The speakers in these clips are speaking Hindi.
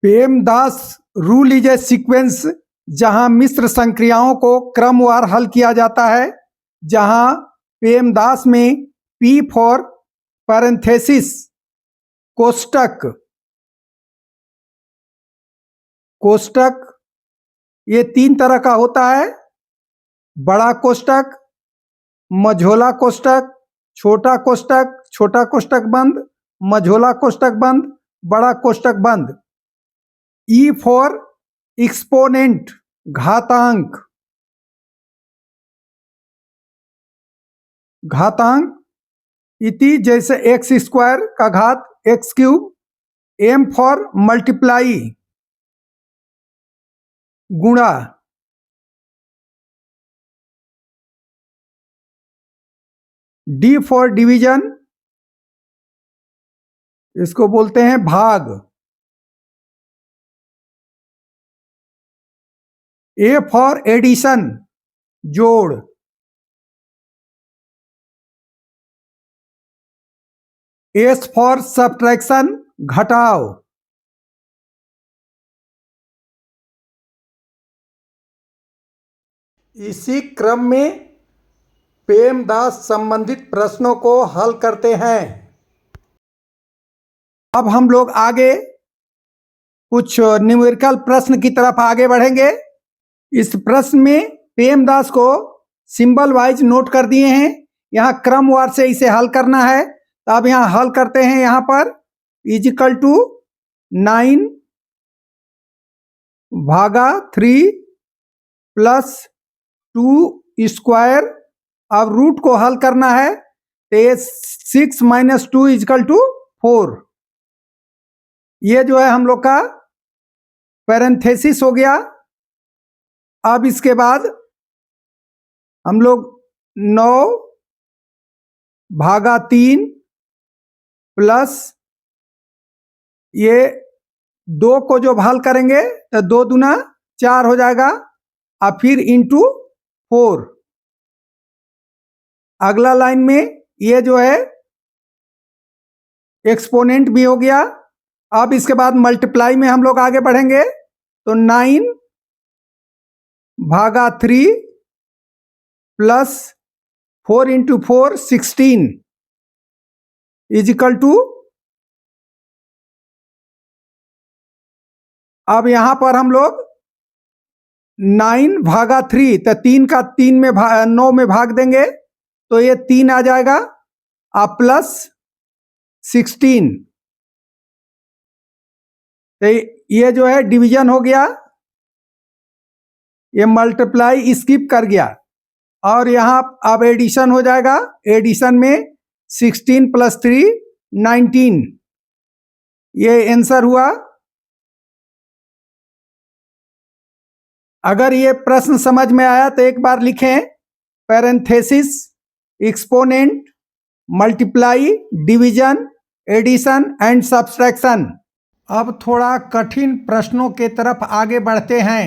PEMDAS rule is a sequence जहां मिश्र संक्रियाओं को क्रमवार हल किया जाता है, जहां पेमदास में P फॉर पैरेंथेसिस कोष्टक ये 3 तरह का होता है। बड़ा कोष्टक, मझोला कोष्टक, छोटा कोष्टक बंद, मझोला कोष्टक बंद, बड़ा कोष्टक बंद। E फॉर एक्सपोनेंट घातांक इति जैसे एक्स स्क्वायर का घात x cube. M for multiply गुणा। D फॉर डिवीजन, इसको बोलते हैं भाग। A फॉर एडिशन जोड़। S फॉर सब्ट्रैक्शन घटाव। इसी क्रम में पेमदास संबंधित प्रश्नों को हल करते हैं। अब हम लोग आगे कुछ न्यूमेरिकल प्रश्न की तरफ आगे बढ़ेंगे। इस प्रश्न में पेमदास को सिंबल वाइज नोट कर दिए हैं, यहाँ क्रमवार से इसे हल करना है। तो अब यहाँ हल करते हैं। यहाँ पर इजिकल टू 9 भागा 3 प्लस 2 स्क्वायर। अब रूट को हल करना है तो ये 6 - 2 इजिकल टू 4। ये जो है हम लोग का पैरेंथेसिस हो गया। अब इसके बाद हम लोग 9 भागा 3 प्लस ये 2 को जो हल करेंगे तो 2 दूना 4 हो जाएगा, और फिर इंटू 4। अगला लाइन में ये जो है एक्सपोनेंट भी हो गया। अब इसके बाद मल्टीप्लाई में हम लोग आगे बढ़ेंगे तो 9 भागा 3 प्लस 4 × 4 16 इजिकल टू। अब यहां पर हम लोग 9 भागा 3 तो 3 का 9 में भाग देंगे तो ये 3 आ जाएगा, आप प्लस 16। तो ये जो है डिवीजन हो गया, ये मल्टीप्लाई स्किप कर गया। और यहाँ अब एडिशन हो जाएगा। एडिशन में 16 + 3 19, ये आंसर हुआ। अगर ये प्रश्न समझ में आया तो एक बार लिखें parenthesis, exponent, multiply, division, addition and subtraction. अब थोड़ा कठिन प्रश्नों के तरफ आगे बढ़ते हैं।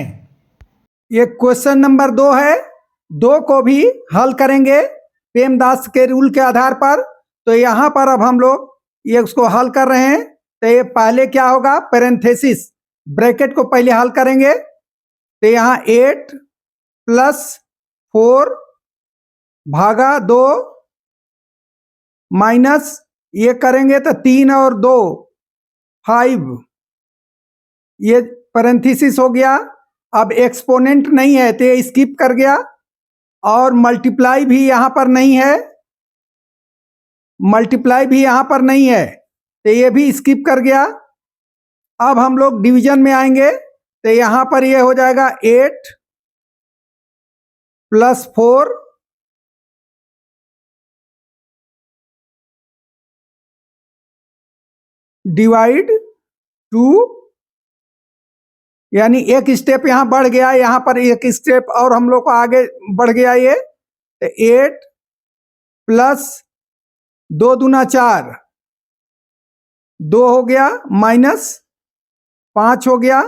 ये क्वेश्चन नंबर 2 है। 2 को भी हल करेंगे पेमदास के रूल के आधार पर। तो यहाँ पर अब हम लोग ये उसको हल कर रहे हैं। तो ये पहले क्या होगा, पैरेंथेसिस ब्रैकेट को पहले हल करेंगे। तो यहाँ 8 + 4 भागा 2 माइनस ये करेंगे तो 3 और 2 5, ये पैरेंथेसिस हो गया। अब एक्सपोनेंट नहीं है तो ये स्किप कर गया, और मल्टीप्लाई भी यहाँ पर नहीं है, तो ये भी स्किप कर गया। अब हम लोग डिवीजन में आएंगे तो यहाँ पर ये हो जाएगा 8 + 4 डिवाइड 2, यानी एक स्टेप यहाँ बढ़ गया, यहाँ पर एक स्टेप और हम लोग को आगे बढ़ गया। ये 8 + 2 दूना 4, 2 हो गया, माइनस 5 हो गया।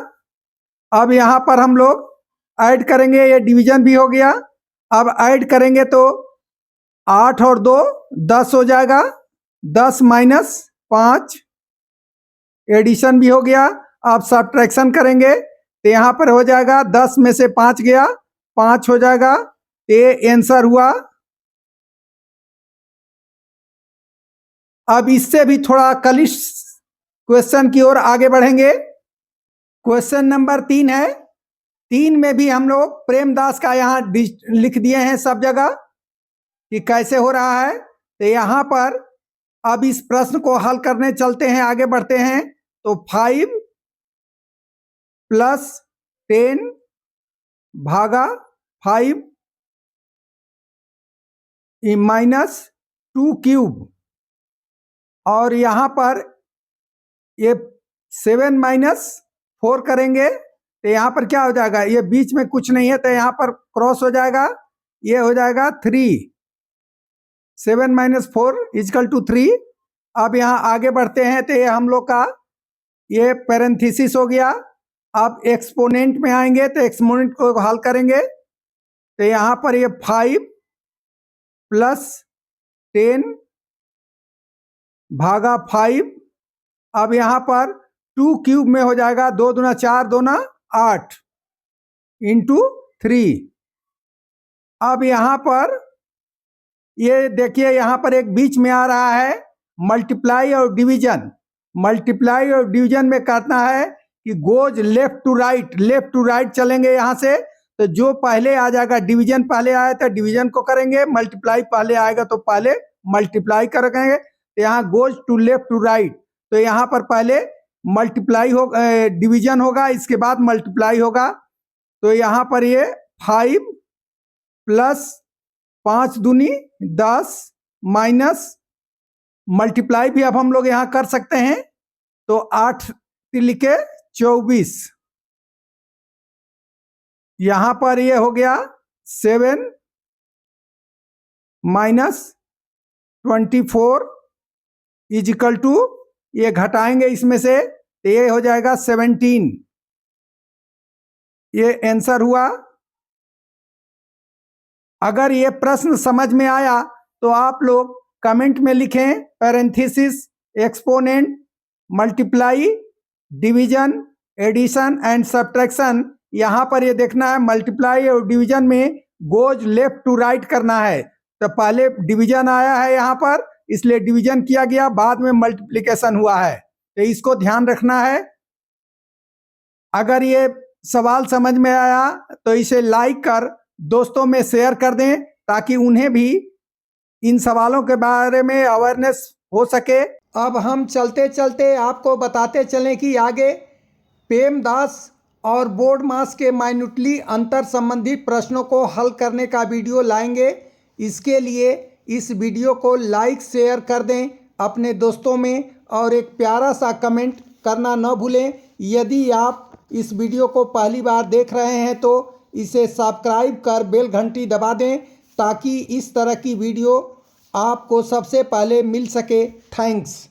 अब यहाँ पर हम लोग ऐड करेंगे, ये डिवीजन भी हो गया। अब ऐड करेंगे तो 8 और 2 10 हो जाएगा, 10 - 5 एडिशन भी हो गया। अब सब्ट्रैक्शन करेंगे तो यहाँ पर हो जाएगा 10 में से 5 गया, 5 हो जाएगा, ये आंसर हुआ। अब इससे भी थोड़ा क्लिष्ट क्वेश्चन की ओर आगे बढ़ेंगे। क्वेश्चन नंबर 3 है। 3 में भी हम लोग प्रेमदास का यहाँ लिख दिए हैं सब जगह कि कैसे हो रहा है। तो यहाँ पर अब इस प्रश्न को हल करने चलते हैं, आगे बढ़ते हैं। तो 5 + 10 भागा 5 -2 क्यूब, और यहाँ पर ये 7 - 4 करेंगे तो यहाँ पर क्या हो जाएगा, ये बीच में कुछ नहीं है तो यहाँ पर क्रॉस हो जाएगा, ये हो जाएगा 3। 7 - 4 = 3। अब यहाँ आगे बढ़ते हैं तो ये हम लोग का ये पैरेंथेसिस हो गया। अब एक्सपोनेंट में आएंगे तो एक्सपोनेंट को हल करेंगे तो यहाँ पर ये 5 + 10 भागा 5। अब यहाँ पर 2 क्यूब में हो जाएगा, 2 दूना 4, 2 ना 8 × 3। अब यहाँ पर ये देखिए, यहाँ पर एक बीच में आ रहा है मल्टीप्लाई और डिवीजन। मल्टीप्लाई और डिवीजन में कहना है कि goes left to right, left to right चलेंगे यहाँ से, तो जो पहले आ जाएगा, डिवीजन पहले आया था डिवीजन को करेंगे, मल्टीप्लाई पहले आएगा तो पहले मल्टीप्लाई करेंगे। तो यहाँ goes to left to right, तो यहाँ पर पहले मल्टीप्लाई हो, डिवीजन होगा, इसके बाद मल्टीप्लाई होगा। तो यहाँ पर ये 5 + 5 दूनी 10 माइनस मल्टीप्लाई भी अब हम लोग यहाँ कर सकते हैं, तो 8 लिखे 24। यहाँ पर ये हो गया 7 - 24 = ये घटाएंगे इसमें से तो ये हो जाएगा 17। ये आंसर हुआ। अगर ये प्रश्न समझ में आया तो आप लोग कमेंट में लिखें parenthesis, exponent, multiply, division, addition and subtraction. यहाँ पर ये देखना है मल्टीप्लाई और डिवीजन में गोज लेफ्ट टू राइट करना है, तो पहले डिवीजन आया है यहाँ पर इसलिए डिवीजन किया गया, बाद में मल्टीप्लिकेशन हुआ है, तो इसको ध्यान रखना है। अगर ये सवाल समझ में आया तो इसे लाइक कर दोस्तों में शेयर कर दें ताकि उन्हें भी इन सवालों के बारे में अवेयरनेस हो सके। अब हम चलते चलते आपको बताते चलें कि आगे प्रेमदास और बोर्ड मास के माइन्यूटली अंतर संबंधी प्रश्नों को हल करने का वीडियो लाएंगे। इसके लिए इस वीडियो को लाइक शेयर कर दें अपने दोस्तों में, और एक प्यारा सा कमेंट करना न भूलें। यदि आप इस वीडियो को पहली बार देख रहे हैं तो इसे सब्सक्राइब कर बेल घंटी दबा दें ताकि इस तरह की वीडियो आपको सबसे पहले मिल सके। थैंक्स।